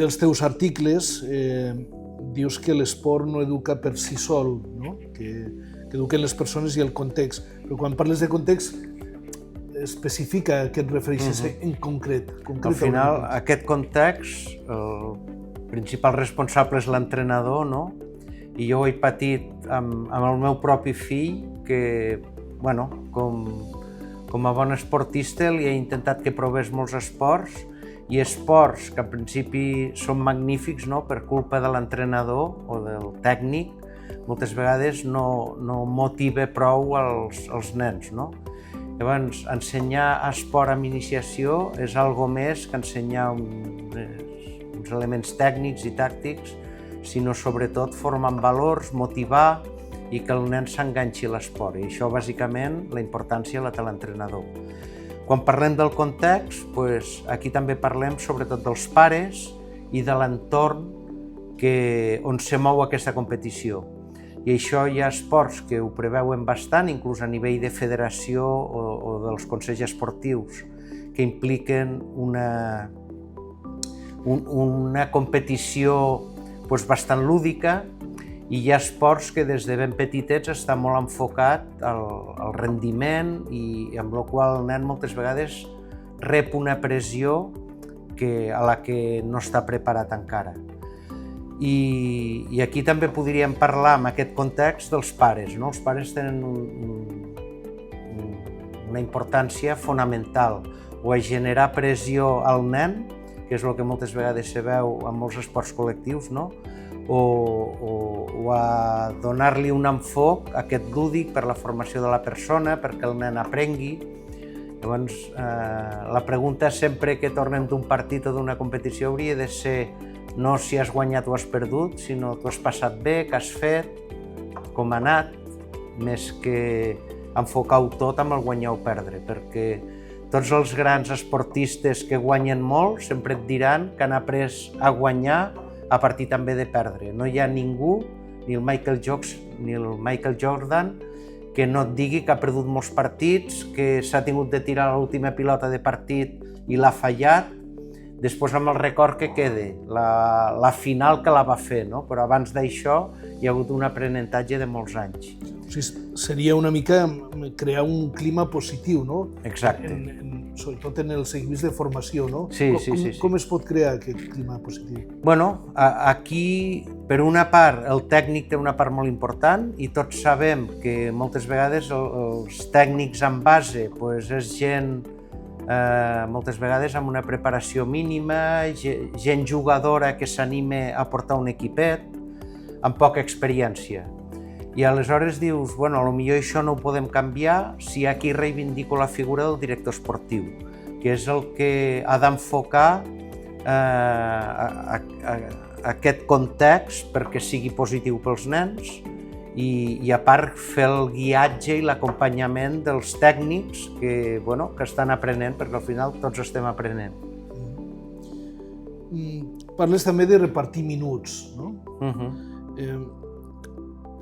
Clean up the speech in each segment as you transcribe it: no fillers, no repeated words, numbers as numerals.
dels teus articles dius que l'esport no educa per si sol, no? Que eduquen les persones i el context. Però quan parles de context, especifica a què et refereixes en concret. Al final, aquest context, el principal responsable és l'entrenador, no? I jo ho he patit amb el meu propi fill, que, bueno, com a bon esportista li he intentat que provés molts esports, i esports que en principi són magnífics, no? Per culpa de l'entrenador o del tècnic, moltes vegades no motiva prou els nens, no? Llavors, ensenyar esport amb iniciació és algo més que ensenyar uns elements tècnics i tàctics, sinó sobretot formar valors, motivar i que el nen s'enganxi a l'esport. I això, bàsicament, la importància la té l'entrenador. Quan parlem del context, aquí també parlem sobretot dels pares i de l'entorn on se mou aquesta competició. I això hi ha esports que ho preveuen bastant, inclús a nivell de federació o dels consells esportius, que impliquen una competició bastant lúdica, i hi ha esports que des de ben petitets està molt enfocat al rendiment i amb la qual el nen moltes vegades rep una pressió a la que no està preparat encara. I aquí també podríem parlar en aquest context dels pares, no? Els pares tenen una importància fonamental, o a generar pressió al nen, que és el que moltes vegades se veu en molts esports col·lectius, no? O a donar-li un enfoc, aquest lúdic, per la formació de la persona, perquè el nen aprengui. Llavors, la pregunta sempre que tornem d'un partit o d'una competició hauria de ser no si has guanyat o has perdut, sinó tu has passat bé, què has fet, com ha anat, més que enfocar-ho tot amb el guanyar o perdre, perquè tots els grans esportistes que guanyen molt sempre et diran que han après a guanyar a partir també de perdre. No hi ha ningú, ni el Michael Jordan, que no et digui que ha perdut molts partits, que s'ha tingut de tirar l'última pilota de partit i l'ha fallat, després amb el record que quede, la final que la va fer, no? Però abans d'això hi ha hagut un aprenentatge de molts anys. O sigui, seria una mica crear un clima positiu, no? Exacte. Sobretot en els equips de formació, no? Sí. Com es pot crear aquest clima positiu? Bueno, aquí, per una part, el tècnic té una part molt important i tots sabem que moltes vegades els tècnics en base és gent moltes vegades amb una preparació mínima, gent jugadora que s'anima a portar un equipet, amb poca experiència. I aleshores dius, bueno, potser això no ho podem canviar si aquí reivindico la figura del director esportiu, que és el que ha d'enfocar aquest context perquè sigui positiu pels nens i a part fer el guiatge i l'acompanyament dels tècnics que estan aprenent, perquè al final tots estem aprenent. Parles també de repartir minuts, no?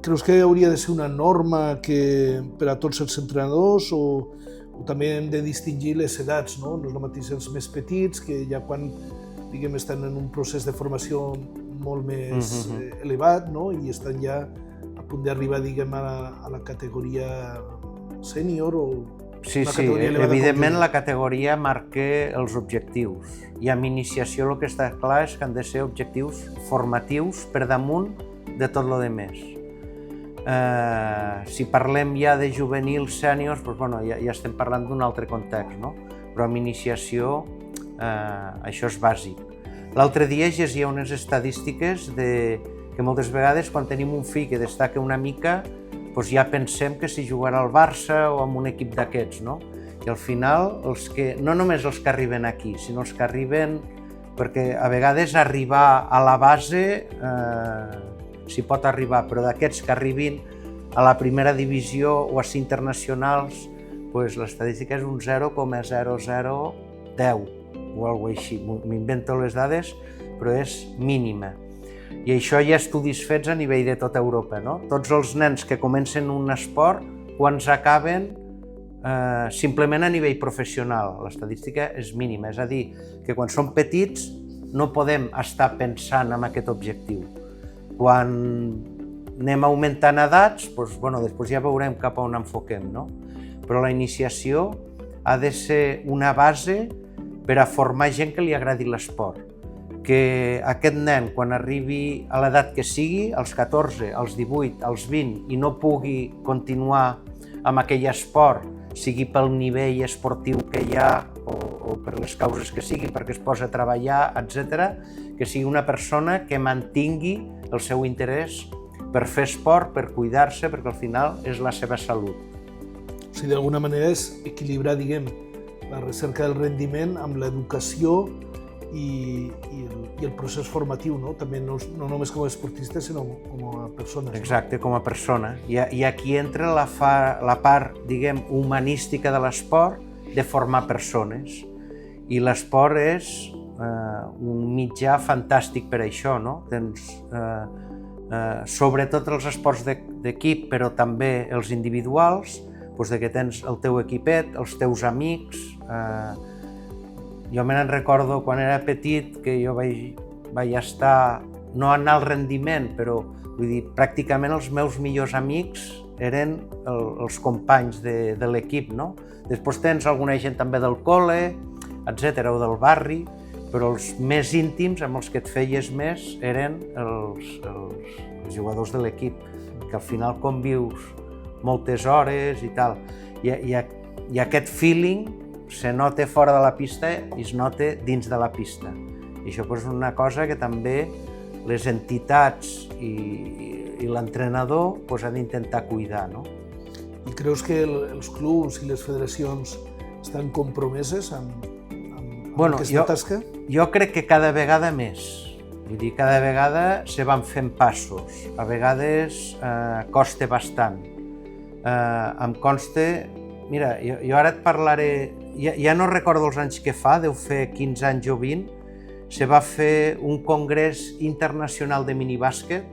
Creus que hauria de ser una norma per a tots els entrenadors o també hem de distingir les edats, no? No és el mateix els més petits, que ja quan estan en un procés de formació molt més elevat, no? I estan ja a punt d'arribar a la categoria sènior o Sí, evidentment la categoria marca els objectius i amb iniciació el que està clar és que han de ser objectius formatius per damunt de tot el que més. Si parlem ja de juvenils sèniors, ja estem parlant d'un altre context, no? Però amb iniciació això és bàsic. L'altre dia llegia unes estadístiques que moltes vegades quan tenim un fill que destaca una mica ja pensem que si jugarà al Barça o en un equip d'aquests, no? I al final, no només els que arriben aquí, sinó els que arriben, perquè a vegades arribar a la base s'hi pot arribar, però d'aquests que arribin a la primera divisió o a ser internacionals, l'estadística és un 0,0010 o alguna cosa així. M'invento les dades, però és mínima. I això hi ha estudis fets a nivell de tota Europa, no? Tots els nens que comencen un esport, quan s'acaben, simplement a nivell professional, l'estadística és mínima. És a dir, que quan són petits no podem estar pensant en aquest objectiu. Quan anem augmentant edats, després ja veurem cap a on enfoquem, no? Però la iniciació ha de ser una base per a formar gent que li agradi l'esport. Que aquest nen, quan arribi a l'edat que sigui, als 14, als 18, als 20, i no pugui continuar amb aquell esport, sigui pel nivell esportiu que hi ha o per les causes que sigui, perquè es posa a treballar, etc., que sigui una persona que mantingui el seu interès per fer esport, per cuidar-se, perquè al final és la seva salut. O sigui, d'alguna manera és equilibrar, diguem, la recerca del rendiment amb l'educació i el procés formatiu, no? També no només com a esportista, sinó com a persona. Exacte, com a persona. I aquí entra la part, diguem, humanística de l'esport, de formar persones. I l'esport és un mitjà fantàstic per això, no? Tens, sobretot els esports d'equip, però també els individuals, que tens el teu equipet, els teus amics. Jo me'n recordo quan era petit que jo vaig estar, no en alt rendiment, però vull dir, pràcticament els meus millors amics eren els companys de l'equip, no? Després tens alguna gent també del col·le, etc., o del barri, però els més íntims, amb els que et feies més, eren els jugadors de l'equip, que al final convius moltes hores i tal. I aquest feeling se nota fora de la pista i es nota dins de la pista. I això és una cosa que també les entitats i l'entrenador han d'intentar cuidar, no? I creus que els clubs i les federacions estan compromeses amb aquesta tasca? Jo crec que cada vegada més. Vull dir, cada vegada se van fent passos. A vegades costa bastant. Em consta... Mira, jo ara et parlaré... Ja no recordo els anys que fa, deu fer 15 anys o 20, se va fer un congrés internacional de minibàsquet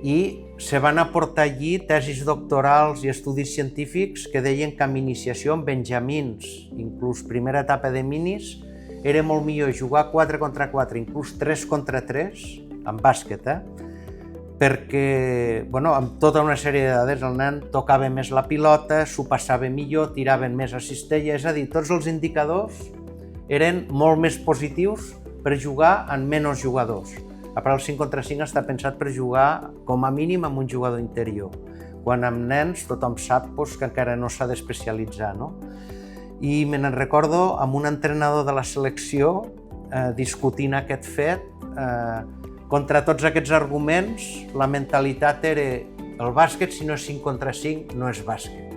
i se van aportar allí tesis doctorals i estudis científics que deien que amb iniciació en benjamins, inclús primera etapa de minis, era molt millor jugar 4 contra 4, inclús 3 contra 3, en bàsquet, perquè amb tota una sèrie d'edades el nen tocava més la pilota, s'ho passava millor, tiraven més a cistella, és a dir, tots els indicadors eren molt més positius per jugar amb menys jugadors. A part, el 5 contra 5 està pensat per jugar com a mínim amb un jugador interior, quan amb nens tothom sap que encara no s'ha d'especialitzar, no? I me'n recordo amb un entrenador de la selecció discutint aquest fet. Contra tots aquests arguments, la mentalitat era el bàsquet, si no és 5 contra 5, no és bàsquet.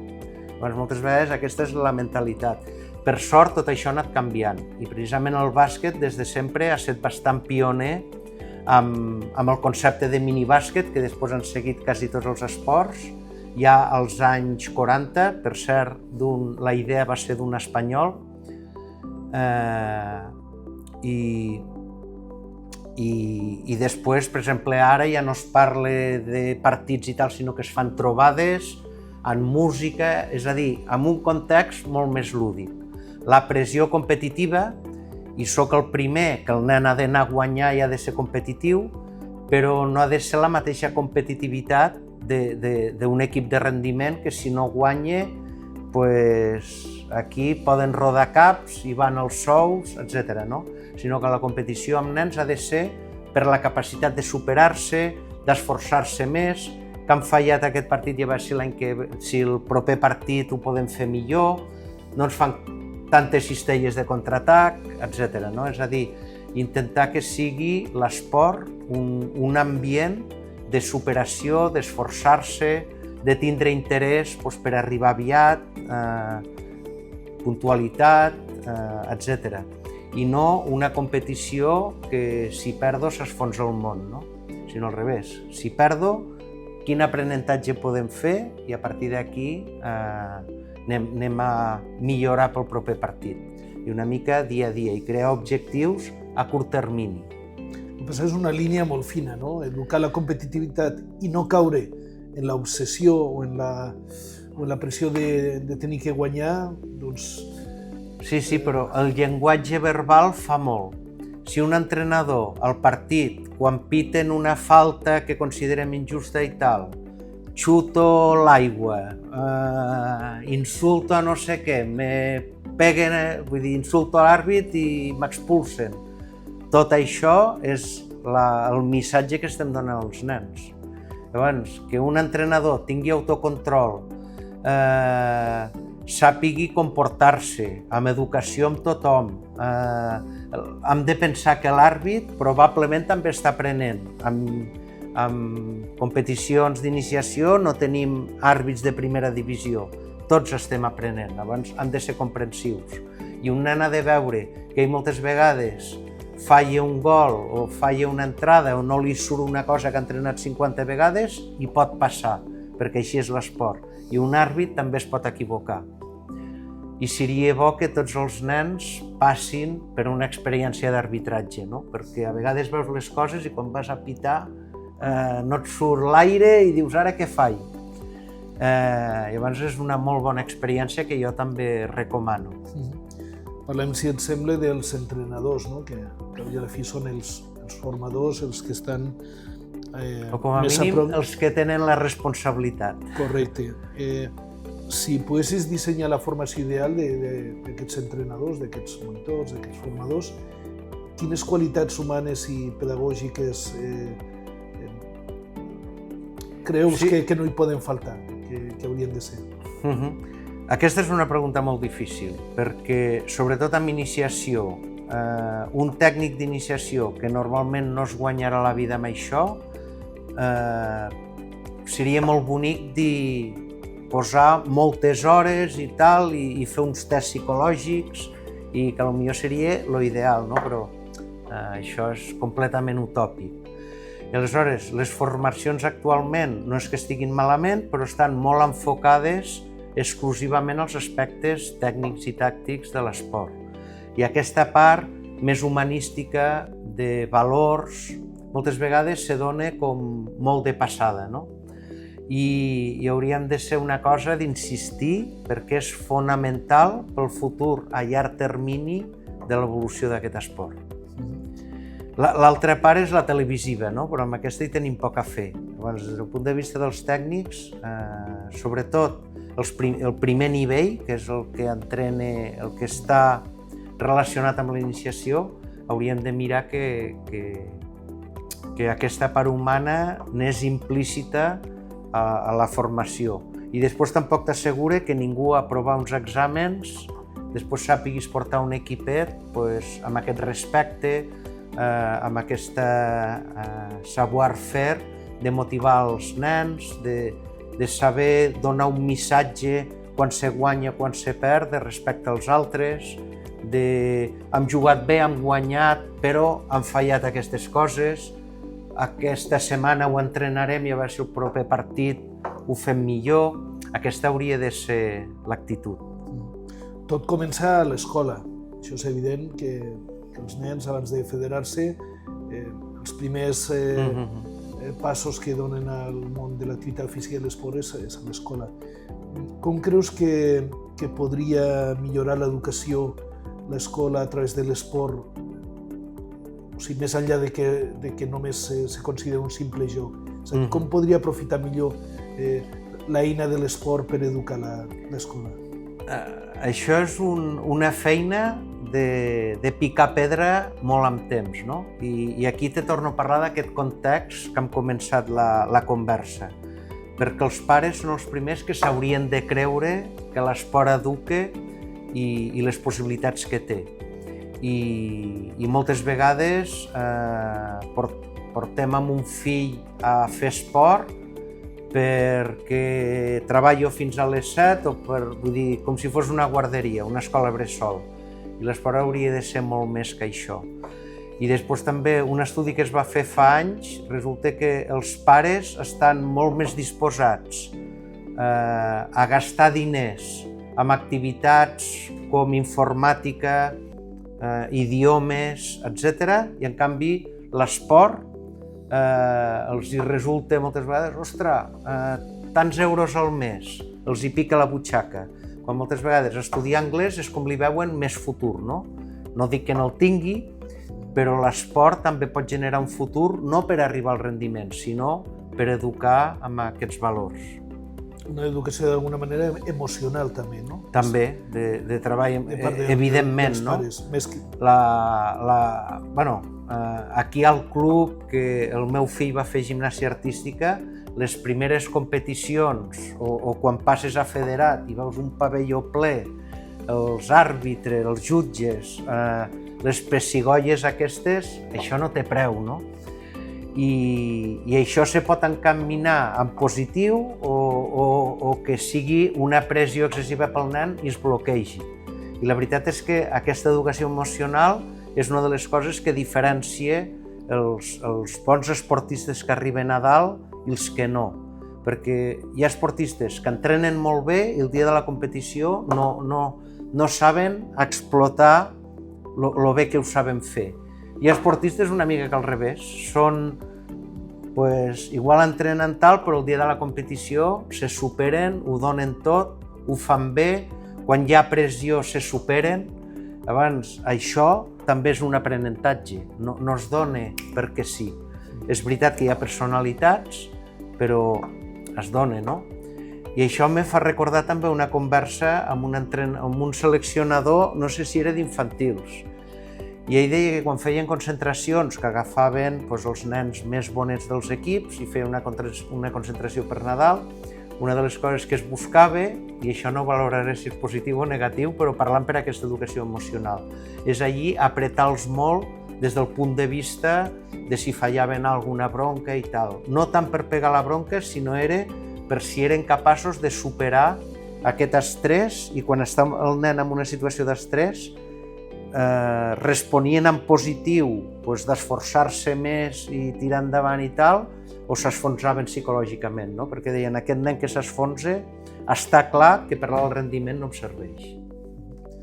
Moltes vegades aquesta és la mentalitat. Per sort, tot això ha anat canviant i precisament el bàsquet des de sempre ha estat bastant pioner amb el concepte de minibàsquet, que després han seguit quasi tots els esports. Ja als anys 40, per cert, la idea va ser d'un espanyol, i després, per exemple, ara ja no es parla de partits i tal, sinó que es fan trobades en música, és a dir, en un context molt més lúdic. La pressió competitiva, i sóc el primer que el nen ha d'anar a guanyar i ha de ser competitiu, però no ha de ser la mateixa competitivitat d'un equip de rendiment que si no guanya, aquí poden rodar caps i van els sous, etc., no? Sinó que la competició amb nens ha de ser per la capacitat de superar-se, d'esforçar-se més, que han fallat aquest partit i a veure si el proper partit ho podem fer millor, no ens fan tantes cistelles de contraatac, etc., no? És a dir, intentar que sigui l'esport un ambient de superació, d'esforçar-se, de tindre interès per arribar aviat, puntualitat, etc. I no una competició que si perdo s'esfonsa el món, no? Sinó al revés. Si perdo, quin aprenentatge podem fer i a partir d'aquí anem a millorar pel proper partit. I una mica dia a dia i crear objectius a curt termini. És una línia molt fina, no? Educar la competitivitat i no caure en l'obsessió o en la pressió de tenir que guanyar, doncs... Sí, però el llenguatge verbal fa molt. si un entrenador al partit, quan piten una falta que considerem injusta i tal, xuto l'aigua, insulto a no sé què, insulto a l'àrbit i m'expulsen. Tot això és el missatge que estem donant als nens. Llavors, que un entrenador tingui autocontrol, sàpigui comportar-se, amb educació amb tothom. Hem de pensar que l'àrbit probablement també està aprenent. En competicions d'iniciació no tenim àrbits de primera divisió, tots estem aprenent, llavors han de ser comprensius. I un nen ha de veure que moltes vegades falla un gol o falla una entrada o no li surt una cosa que ha entrenat 50 vegades i pot passar, perquè així és l'esport. I un àrbit també es pot equivocar. I seria bo que tots els nens passin per una experiència d'arbitratge, no? Perquè a vegades veus les coses i quan vas a pitar no et surt l'aire i dius ara què faig? Llavors és una molt bona experiència que jo també recomano. Parlem, si et sembla, dels entrenadors, no? Que a la fi són els formadors, els que estan o com a mínim els que tenen la responsabilitat. Correcte. Si poguessis dissenyar la formació ideal d'aquests entrenadors, d'aquests monitors, d'aquests formadors, quines qualitats humanes i pedagògiques creus que no hi poden faltar, que haurien de ser? Aquesta és una pregunta molt difícil, perquè sobretot amb iniciació, un tècnic d'iniciació que normalment no es guanyarà la vida amb això, seria molt bonic posar moltes hores i tal, i fer uns tests psicològics, i que potser seria l'ideal, no? Però això és completament utòpic. I aleshores, les formacions actualment no és que estiguin malament, però estan molt enfocades exclusivament als aspectes tècnics i tàctics de l'esport. I aquesta part més humanística de valors, moltes vegades se dona com molt de passada, no? I hauríem de ser una cosa d'insistir perquè és fonamental pel futur a llarg termini de l'evolució d'aquest esport. L'altra part és la televisiva, no? Però amb aquesta hi tenim poc a fer. Llavors, des del punt de vista dels tècnics, sobretot el primer nivell, que és el que entrena, el que està relacionat amb la iniciació, hauríem de mirar que aquesta part humana n'és implícita a la formació. I després tampoc t'assegura que ningú a provar uns exàmens després sàpiguis portar un equipet amb aquest respecte, amb aquesta savoir-faire de motivar els nens, de saber donar un missatge quan se guanya, quan se perd, de respecte als altres, hem jugat bé, hem guanyat, però hem fallat aquestes coses, aquesta setmana ho entrenarem i a veure si el proper partit ho fem millor. Aquesta hauria de ser l'actitud. Tot comença a l'escola. Això és evident que els nens, abans de federar-se, els primers passos que donen al món de l'activitat física i l'esport és a l'escola. Com creus que podria millorar l'educació, l'escola, a través de l'esport, o sigui, més enllà de que només se considera un simple joc? Com podria aprofitar millor l'eina de l'esport per educar l'escola? Això és una feina de picar pedra molt amb temps, no? I aquí te torno a parlar d'aquest context que hem començat la conversa, perquè els pares són els primers que s'haurien de creure que l'esport educa i les possibilitats que té. I moltes vegades portem amb un fill a fer esport perquè treballo fins a les 7 vull dir, com si fos una guarderia, una escola bressol. I l'esport hauria de ser molt més que això. I després també un estudi que es va fer fa anys, resulta que els pares estan molt més disposats a gastar diners en activitats com informàtica, idiomes, etc. I en canvi l'esport els hi resulta moltes vegades, ostres, tants euros al mes, els hi pica la butxaca. Quan moltes vegades estudiar anglès és com li veuen més futur, no? No dic que no el tingui, però l'esport també pot generar un futur no per arribar al rendiment, sinó per educar amb aquests valors. Una educació d'alguna manera emocional també, no? També, de treball, evidentment, no? Aquí al club, que el meu fill va fer gimnàsia artística, les primeres competicions o quan passes a federat i veus un pavelló ple, els àrbitres, els jutges, les pessigolles aquestes, això no té preu, no? I això se pot encaminar en positiu o que sigui una pressió excessiva pel nen i es bloquegi. I la veritat és que aquesta educació emocional és una de les coses que diferencia els bons esportistes que arriben a dalt i els que no. Perquè hi ha esportistes que entrenen molt bé i el dia de la competició no saben explotar lo bé que ho saben fer. Hi ha esportistes una mica que al revés, igual entrenen tal, però el dia de la competició se superen, ho donen tot, ho fan bé, quan hi ha pressió se superen. Llavors, això també és un aprenentatge, no es dona perquè sí. És veritat que hi ha personalitats, però es dona, no? I això me fa recordar també una conversa amb un seleccionador, no sé si era d'infantils, i ell deia que quan feien concentracions que agafaven els nens més bonets dels equips i feien una concentració per Nadal, una de les coses que es buscava, i això no valoraré si és positiu o negatiu, però parlant per aquesta educació emocional, és allí apretar-los molt des del punt de vista de si fallaven alguna bronca i tal. No tant per pegar la bronca, sinó era per si eren capaços de superar aquest estrès, i quan està el nen en una situació d'estrès, responien en positiu, d'esforçar-se més i tirar endavant i tal, o s'esfonsaven psicològicament, no? Perquè deien, aquest nen que s'esfonsa, està clar que per al rendiment no em serveix.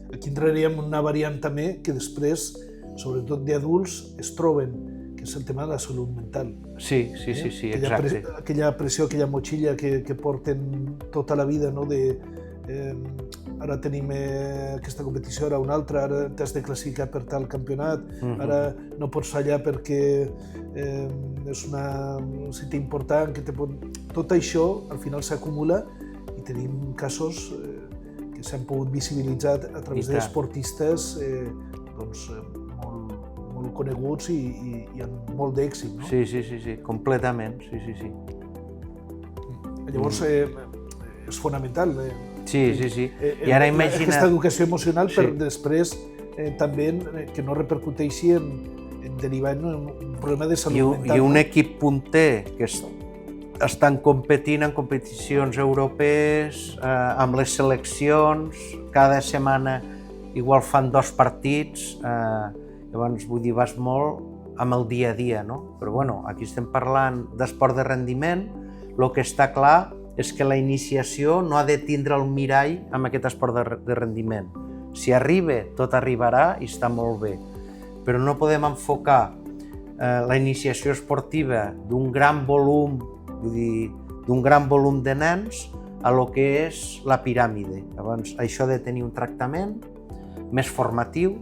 Aquí entraríem en una variant també que després, sobretot d'adults, es troben, que és el tema de la salut mental. Sí, exacte. Aquella pressió, aquella motxilla que porten tota la vida, no? Ara tenim aquesta competició, ara una altra, ara t'has de classificar per tal campionat, ara no pots fallar perquè és un cita important. Tot això al final s'acumula i tenim casos que s'han pogut visibilitzar a través d'esportistes molt coneguts i amb molt d'èxit, no? Sí, completament, sí. Llavors és fonamental. Sí. I ara imagina't... Aquesta educació emocional per després també que no repercuteixi en derivar en un problema de salut mental. I un equip punter que estan competint en competicions europees, amb les seleccions, cada setmana igual fan 2 partits, llavors vull dir, vas molt amb el dia a dia, no? Però bueno, aquí estem parlant d'esport de rendiment, el que està clar és que la iniciació no ha de tindre el mirall amb aquest esport de rendiment. Si arriba, tot arribarà i està molt bé, però no podem enfocar la iniciació esportiva d'un gran volum, vull dir, d'un gran volum de nens a lo que és la piràmide. Llavors, això ha de tenir un tractament més formatiu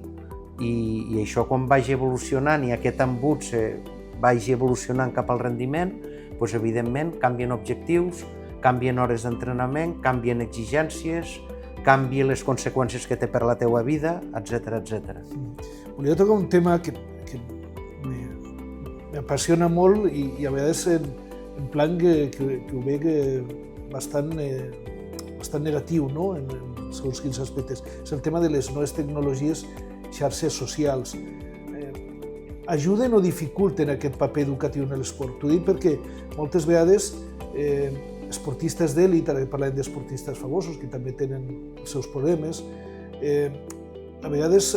i això quan vagi evolucionant i aquest embut vagi evolucionant cap al rendiment, doncs evidentment canvien objectius, canvien hores d'entrenament, canvien exigències, canvien les conseqüències que té per la teua vida, etc. Volia tocar un tema que m'apassiona molt i a vegades en plan que ho veig bastant negatiu, no? En segons quins aspectes. És el tema de les noves tecnologies, xarxes socials. Ajuden o dificulten aquest paper educatiu en l'esport? T'ho dic perquè moltes vegades esportistes d'elit, ara parlem d'esportistes famosos que també tenen els seus problemes, a vegades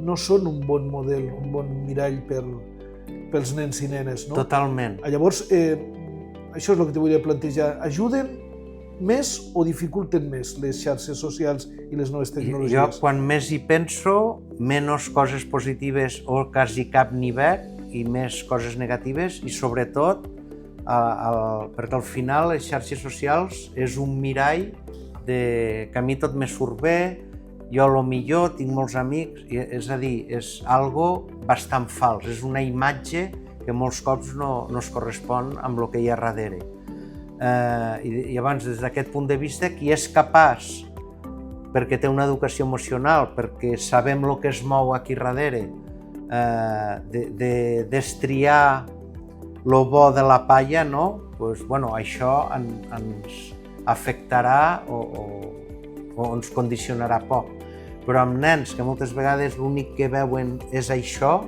no són un bon model, un bon mirall pels nens i nenes, no? Totalment. Llavors, això és el que te volia plantejar. Ajuden més o dificulten més les xarxes socials i les noves tecnologies? Jo, quan més hi penso, menys coses positives o quasi cap ni veig i més coses negatives i sobretot perquè al final les xarxes socials és un mirall que a mi tot me surt bé jo lo millor, tinc molts amics, és a dir, és algo bastant fals, és una imatge que molts cops no es correspon amb el que hi ha darrere. I llavors, des d'aquest punt de vista, qui és capaç, perquè té una educació emocional, perquè sabem el que es mou aquí darrere, de destriar lo bo de la palla, no? Pues, bueno, això ens afectarà o ens condicionarà poc. Però amb nens que moltes vegades l'únic que veuen és això,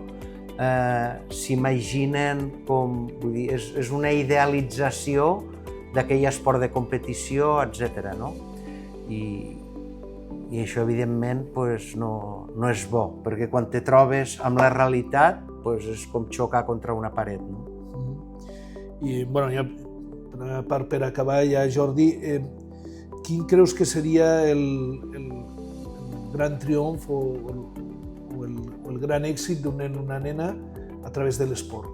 s'imaginen com... Vull dir, és una idealització d'aquell esport de competició, etc. No? I això, evidentment, no és bo, perquè quan te trobes amb la realitat és com xocar contra una paret. No? I, bueno, ja per acabar, ja, Jordi, quin creus que seria el gran triomf o el gran èxit d'un nen o una nena a través de l'esport?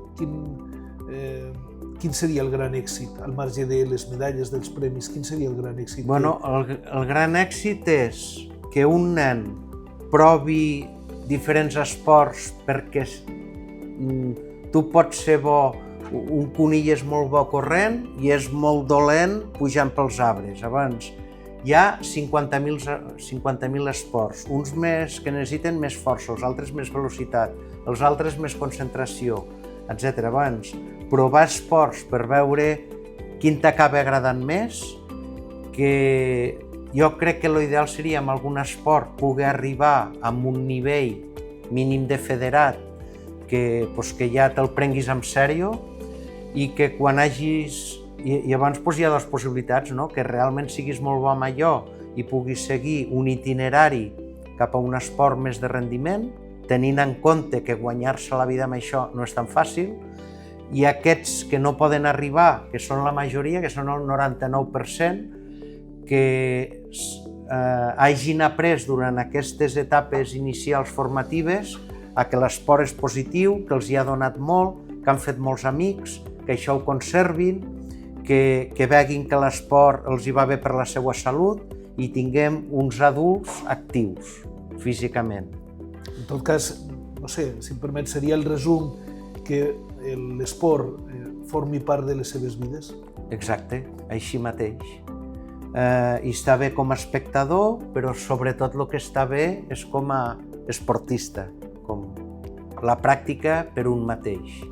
Quin seria el gran èxit, al marge de les medalles, dels premis? Quin seria el gran èxit? Bueno, el gran èxit és que un nen provi diferents esports perquè tu pots ser bo, un conill és molt bo corrent i és molt dolent pujant pels arbres. Abans hi ha 50.000 esports, uns que necessiten més força, els altres més velocitat, els altres més concentració, etc. Abans, provar esports per veure quin t'acaba agradant més, que jo crec que l'ideal seria en algun esport poder arribar a un nivell mínim de federat que ja te'l prenguis en sèrio i que quan hagis... I abans hi ha dues possibilitats, no? Que realment siguis molt bo amb allò i puguis seguir un itinerari cap a un esport més de rendiment, tenint en compte que guanyar-se la vida amb això no és tan fàcil, i aquests que no poden arribar, que són la majoria, que són el 99%, que hagin après durant aquestes etapes inicials formatives a que l'esport és positiu, que els hi ha donat molt, que han fet molts amics, que això ho conservin, que veguin que l'esport els hi va bé per la seva salut i tinguem uns adults actius físicament. En tot cas, no sé, si em permet, seria el resum que l'esport formi part de les seves vides? Exacte, així mateix. I està bé com a espectador, però sobretot el que està bé és com a esportista, com la pràctica per un mateix.